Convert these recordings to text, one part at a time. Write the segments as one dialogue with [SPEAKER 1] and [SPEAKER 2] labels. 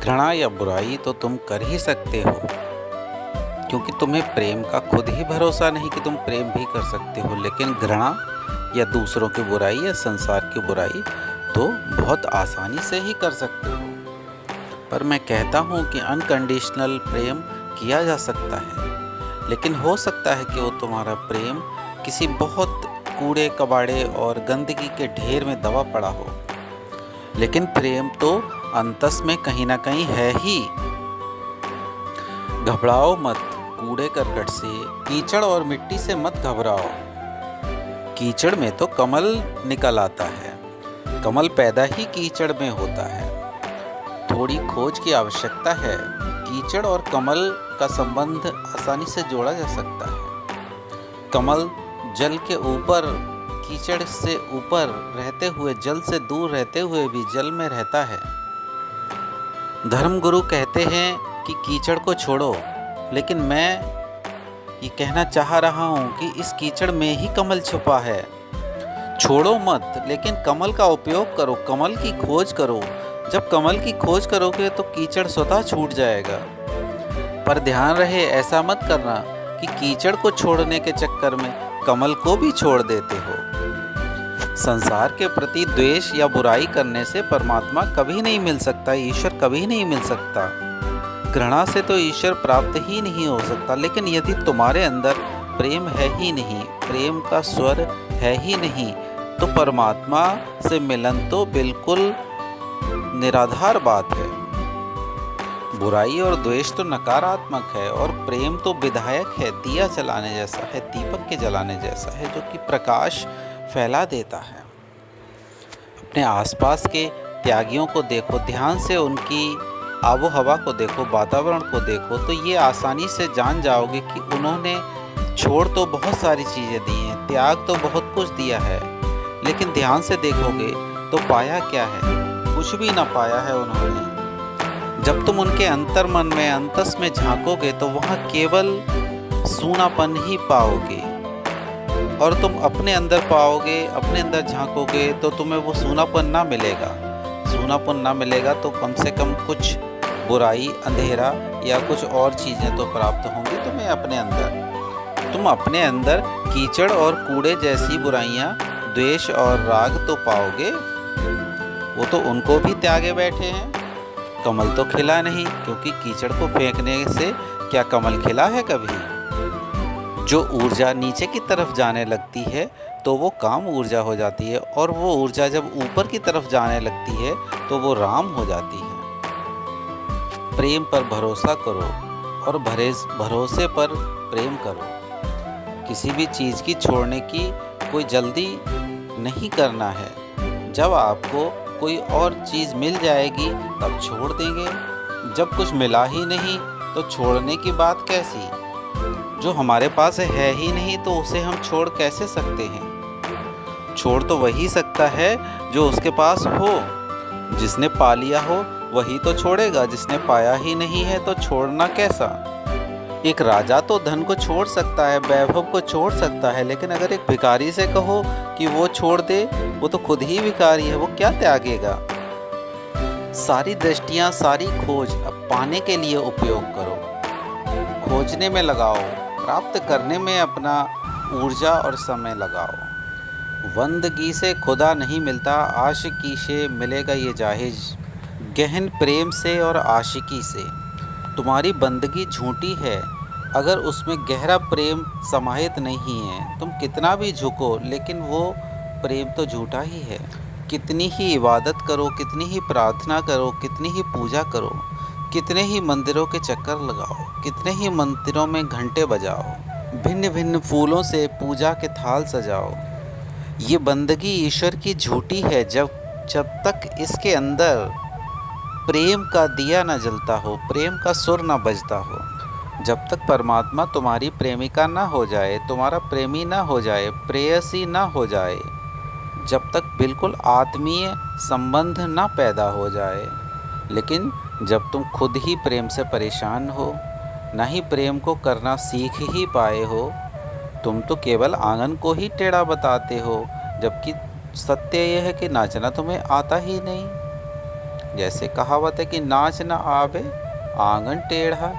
[SPEAKER 1] घृणा या बुराई तो तुम कर ही सकते हो, क्योंकि तुम्हें प्रेम का खुद ही भरोसा नहीं कि तुम प्रेम भी कर सकते हो। लेकिन घृणा या दूसरों की बुराई या संसार की बुराई तो बहुत आसानी से ही कर सकते हो। पर मैं कहता हूँ कि अनकंडीशनल प्रेम किया जा सकता है, लेकिन हो सकता है कि वो तुम्हारा प्रेम किसी बहुत कूड़े कबाड़े और गंदगी के ढेर में दबा पड़ा हो। लेकिन प्रेम तो अंतस में कहीं ना कहीं है ही। घबराओ मत कूड़े करकट से, कीचड़ और मिट्टी से मत घबराओ। कीचड़ में तो कमल निकल आता है, कमल पैदा ही कीचड़ में होता है। थोड़ी खोज की आवश्यकता है। कीचड़ और कमल का संबंध आसानी से जोड़ा जा सकता है। कमल जल के ऊपर, कीचड़ से ऊपर रहते हुए, जल से दूर रहते हुए भी जल में रहता है। धर्मगुरु कहते हैं कि कीचड़ को छोड़ो, लेकिन मैं ये कहना चाह रहा हूँ कि इस कीचड़ में ही कमल छुपा है। छोड़ो मत, लेकिन कमल का उपयोग करो, कमल की खोज करो। जब कमल की खोज करोगे तो कीचड़ स्वतः छूट जाएगा। पर ध्यान रहे, ऐसा मत करना कि कीचड़ को छोड़ने के चक्कर में कमल को भी छोड़ देते हो। संसार के प्रति द्वेष या बुराई करने से परमात्मा कभी नहीं मिल सकता, ईश्वर कभी नहीं मिल सकता। घृणा से तो ईश्वर प्राप्त ही नहीं हो सकता। लेकिन यदि तुम्हारे अंदर प्रेम है ही नहीं, प्रेम का स्वर है ही नहीं, तो परमात्मा से मिलन तो बिल्कुल निराधार बात है। बुराई और द्वेष तो नकारात्मक है और प्रेम तो विधायक है, दिया जलाने जैसा है, दीपक के जलाने जैसा है, जो कि प्रकाश फैला देता है। अपने आसपास के त्यागियों को देखो, ध्यान से उनकी आबो हवा को देखो, वातावरण को देखो, तो ये आसानी से जान जाओगे कि उन्होंने छोड़ तो बहुत सारी चीज़ें दी हैं, त्याग तो बहुत कुछ दिया है, लेकिन ध्यान से देखोगे तो पाया क्या है? कुछ भी ना पाया है उन्होंने। जब तुम उनके अंतर मन में, अंतस में झांकोगे तो वहाँ केवल सूनापन ही पाओगे। और तुम अपने अंदर पाओगे, अपने अंदर झांकोगे तो तुम्हें वो सूनापन ना मिलेगा। सूनापन ना मिलेगा तो कम से कम कुछ बुराई, अंधेरा या कुछ और चीज़ें तो प्राप्त होंगी तुम्हें अपने अंदर। तुम अपने अंदर कीचड़ और कूड़े जैसी बुराइयाँ, द्वेष और राग तो पाओगे। वो तो उनको भी त्यागे बैठे हैं। कमल तो खिला नहीं, क्योंकि कीचड़ को फेंकने से क्या कमल खिला है कभी? जो ऊर्जा नीचे की तरफ जाने लगती है तो वो काम ऊर्जा हो जाती है, और वो ऊर्जा जब ऊपर की तरफ जाने लगती है तो वो राम हो जाती है। प्रेम पर भरोसा करो और भरोसे पर प्रेम करो। किसी भी चीज़ की छोड़ने की कोई जल्दी नहीं करना है। जब आपको कोई और चीज़ मिल जाएगी तब छोड़ देंगे। जब कुछ मिला ही नहीं तो छोड़ने की बात कैसी? जो हमारे पास है ही नहीं तो उसे हम छोड़ कैसे सकते हैं? छोड़ तो वही सकता है जो उसके पास हो। जिसने पा लिया हो वही तो छोड़ेगा, जिसने पाया ही नहीं है तो छोड़ना कैसा? एक राजा तो धन को छोड़ सकता है, वैभव को छोड़ सकता है, लेकिन अगर एक भिखारी से कहो कि वो छोड़ दे, वो तो खुद ही भिखारी है, वो क्या त्यागेगा? सारी दृष्टियाँ, सारी खोज अब पाने के लिए उपयोग करो। खोजने में लगाओ, प्राप्त करने में अपना ऊर्जा और समय लगाओ। बंदगी से खुदा नहीं मिलता, आशिकी से मिलेगा ये जाहिज। गहन प्रेम से और आशिकी से। तुम्हारी बंदगी झूठी है अगर उसमें गहरा प्रेम समाहित नहीं है। तुम कितना भी झुको, लेकिन वो प्रेम तो झूठा ही है। कितनी ही इबादत करो, कितनी ही प्रार्थना करो, कितनी ही पूजा करो, कितने ही मंदिरों के चक्कर लगाओ, कितने ही मंदिरों में घंटे बजाओ, भिन्न भिन्न फूलों से पूजा के थाल सजाओ, ये बंदगी ईश्वर की झूठी है जब तक इसके अंदर प्रेम का दिया न जलता हो, प्रेम का सुर न बजता हो। जब तक परमात्मा तुम्हारी प्रेमिका ना हो जाए, तुम्हारा प्रेमी ना हो जाए, प्रेयसी ना हो जाए, जब तक बिल्कुल आत्मीय संबंध ना पैदा हो जाए। लेकिन जब तुम खुद ही प्रेम से परेशान हो, ना ही प्रेम को करना सीख ही पाए हो, तुम तो केवल आंगन को ही टेढ़ा बताते हो, जबकि सत्य यह है कि नाचना तुम्हें आता ही नहीं। जैसे कहावत है कि नाच ना आवे आंगन टेढ़ा।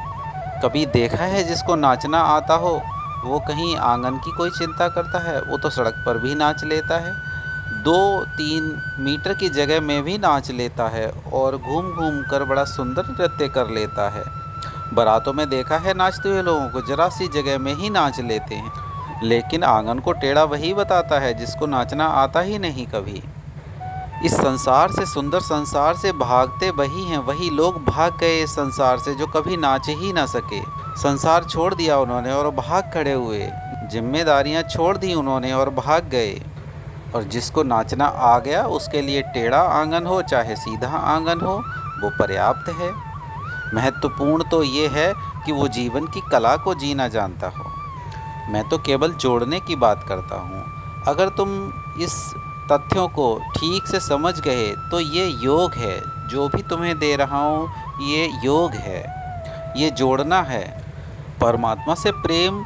[SPEAKER 1] कभी देखा है जिसको नाचना आता हो वो कहीं आंगन की कोई चिंता करता है? वो तो सड़क पर भी नाच लेता है, 2-3 मीटर की जगह में भी नाच लेता है और घूम घूम कर बड़ा सुंदर नृत्य कर लेता है। बारातों में देखा है नाचते हुए लोगों को, जरा सी जगह में ही नाच लेते हैं। लेकिन आंगन को टेढ़ा वही बताता है जिसको नाचना आता ही नहीं कभी। इस संसार से, सुंदर संसार से भागते वही हैं, वही लोग भाग गए इस संसार से जो कभी नाच ही ना सके। संसार छोड़ दिया उन्होंने और भाग खड़े हुए, जिम्मेदारियां छोड़ दी उन्होंने और भाग गए। और जिसको नाचना आ गया उसके लिए टेढ़ा आंगन हो चाहे सीधा आंगन हो वो पर्याप्त है। महत्वपूर्ण तो ये है कि वो जीवन की कला को जीना जानता हो। मैं तो केवल जोड़ने की बात करता हूँ। अगर तुम इस तथ्यों को ठीक से समझ गए तो ये योग है, जो भी तुम्हें दे रहा हूँ ये योग है, ये जोड़ना है। परमात्मा से प्रेम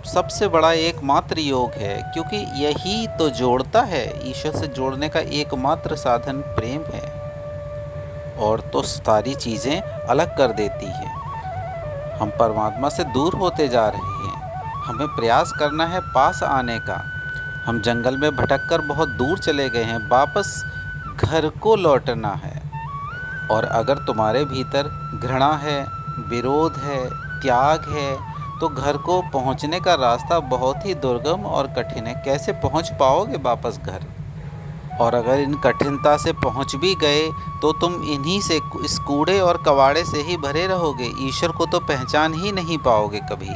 [SPEAKER 1] सबसे बड़ा एकमात्र योग है, क्योंकि यही तो जोड़ता है। ईश्वर से जोड़ने का एकमात्र साधन प्रेम है, और तो सारी चीज़ें अलग कर देती है। हम परमात्मा से दूर होते जा रहे हैं, हमें प्रयास करना है पास आने का। हम जंगल में भटककर बहुत दूर चले गए हैं, वापस घर को लौटना है। और अगर तुम्हारे भीतर घृणा है, विरोध है, त्याग है, तो घर को पहुंचने का रास्ता बहुत ही दुर्गम और कठिन है। कैसे पहुंच पाओगे वापस घर? और अगर इन कठिनता से पहुंच भी गए तो तुम इन्हीं से, इस कूड़े और कबाड़े से ही भरे रहोगे। ईश्वर को तो पहचान ही नहीं पाओगे कभी।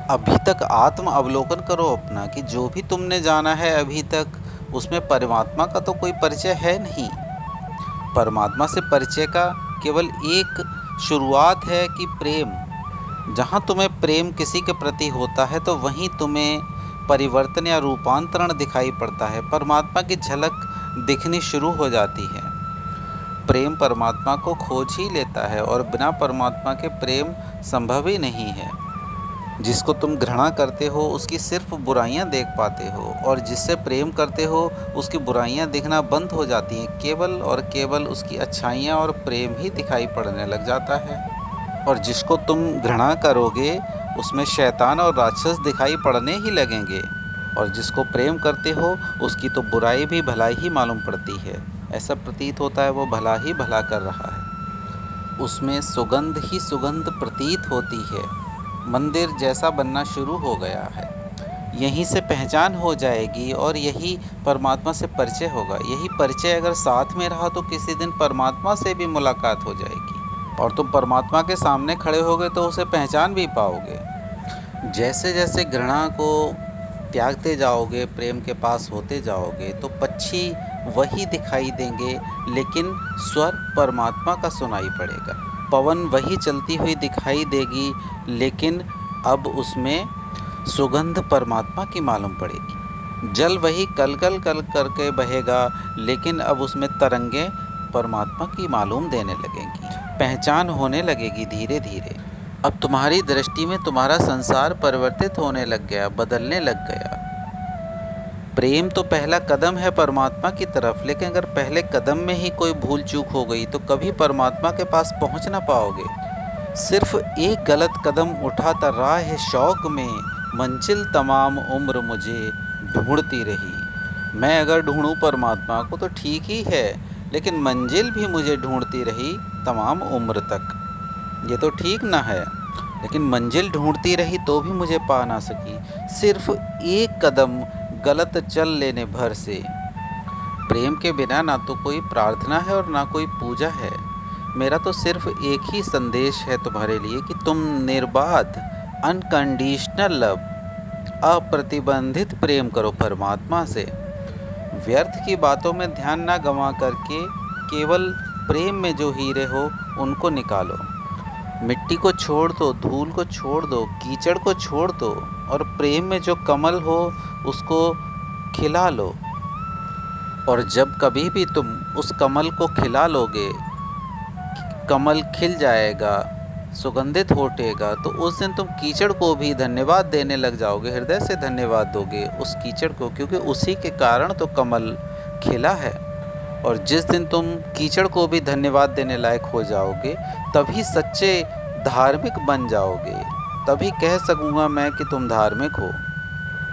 [SPEAKER 1] अभी तक आत्म अवलोकन करो अपना, कि जो भी तुमने जाना है अभी तक उसमें परमात्मा का तो कोई परिचय है नहीं। परमात्मा से परिचय का केवल एक शुरुआत है कि प्रेम। जहाँ तुम्हें प्रेम किसी के प्रति होता है तो वहीं तुम्हें परिवर्तन या रूपांतरण दिखाई पड़ता है, परमात्मा की झलक दिखनी शुरू हो जाती है। प्रेम परमात्मा को खोज ही लेता है, और बिना परमात्मा के प्रेम संभव ही नहीं है। जिसको तुम घृणा करते हो उसकी सिर्फ बुराइयां देख पाते हो, और जिससे प्रेम करते हो उसकी बुराइयां दिखना बंद हो जाती हैं। केवल और केवल उसकी अच्छाइयां और प्रेम ही दिखाई पड़ने लग जाता है। और जिसको तुम घृणा करोगे उसमें शैतान और राक्षस दिखाई पड़ने ही लगेंगे, और जिसको प्रेम करते हो उसकी तो बुराई भी भलाई ही मालूम पड़ती है। ऐसा प्रतीत होता है वो भला ही भला कर रहा है, उसमें सुगंध ही सुगंध प्रतीत होती है। मंदिर जैसा बनना शुरू हो गया है। यहीं से पहचान हो जाएगी और यही परमात्मा से परिचय होगा। यही परिचय अगर साथ में रहा तो किसी दिन परमात्मा से भी मुलाकात हो जाएगी, और तुम परमात्मा के सामने खड़े होगे तो उसे पहचान भी पाओगे। जैसे जैसे घृणा को त्यागते जाओगे, प्रेम के पास होते जाओगे, तो पक्षी वही दिखाई देंगे, लेकिन स्वर परमात्मा का सुनाई पड़ेगा। पवन वही चलती हुई दिखाई देगी, लेकिन अब उसमें सुगंध परमात्मा की मालूम पड़ेगी। जल वही कल कल कल करके बहेगा, लेकिन अब उसमें तरंगें परमात्मा की मालूम देने लगेंगी। पहचान होने लगेगी धीरे धीरे। अब तुम्हारी दृष्टि में तुम्हारा संसार परिवर्तित होने लग गया, बदलने लग गया। प्रेम तो पहला कदम है परमात्मा की तरफ, लेकिन अगर पहले कदम में ही कोई भूल चूक हो गई तो कभी परमात्मा के पास पहुंच ना पाओगे। सिर्फ एक गलत कदम उठाता राह शौक में, मंजिल तमाम उम्र मुझे ढूंढती रही। मैं अगर ढूंढूं परमात्मा को तो ठीक ही है, लेकिन मंजिल भी मुझे ढूंढती रही तमाम उम्र तक, ये तो ठीक ना है। लेकिन मंजिल ढूंढती रही तो भी मुझे पा ना सकी, सिर्फ एक कदम गलत चल लेने भर से। प्रेम के बिना ना तो कोई प्रार्थना है और ना कोई पूजा है। मेरा तो सिर्फ एक ही संदेश है तुम्हारे लिए कि तुम निर्बाध, अनकंडीशनल लव, अप्रतिबंधित प्रेम करो परमात्मा से। व्यर्थ की बातों में ध्यान ना गंवा करके केवल प्रेम में जो हीरे हो उनको निकालो। मिट्टी को छोड़ दो, धूल को छोड़ दो, कीचड़ को छोड़ दो, और प्रेम में जो कमल हो उसको खिला लो। और जब कभी भी तुम उस कमल को खिला लोगे, कमल खिल जाएगा, सुगंधित होटेगा, तो उस दिन तुम कीचड़ को भी धन्यवाद देने लग जाओगे, हृदय से धन्यवाद दोगे उस कीचड़ को, क्योंकि उसी के कारण तो कमल खिला है। और जिस दिन तुम कीचड़ को भी धन्यवाद देने लायक हो जाओगे, तभी सच्चे धार्मिक बन जाओगे। तभी कह सकूँगा मैं कि तुम धार्मिक हो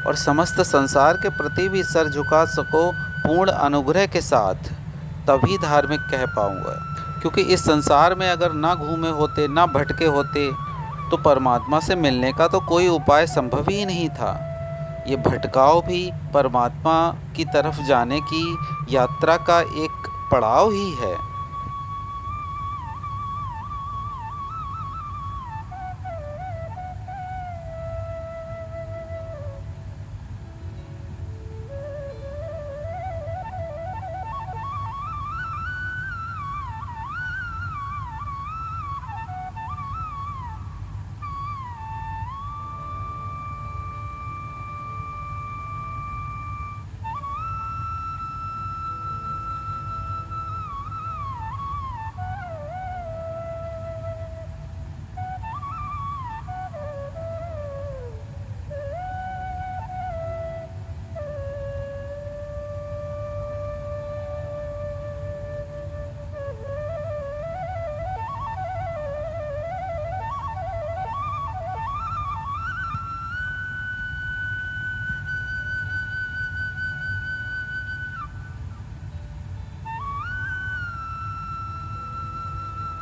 [SPEAKER 1] और समस्त संसार के प्रति भी सर झुका सको पूर्ण अनुग्रह के साथ, तभी धार्मिक कह पाऊँगा। क्योंकि इस संसार में अगर ना घूमे होते, ना भटके होते, तो परमात्मा से मिलने का तो कोई उपाय संभव ही नहीं था। ये भटकाव भी परमात्मा की तरफ जाने की यात्रा का एक पड़ाव ही है।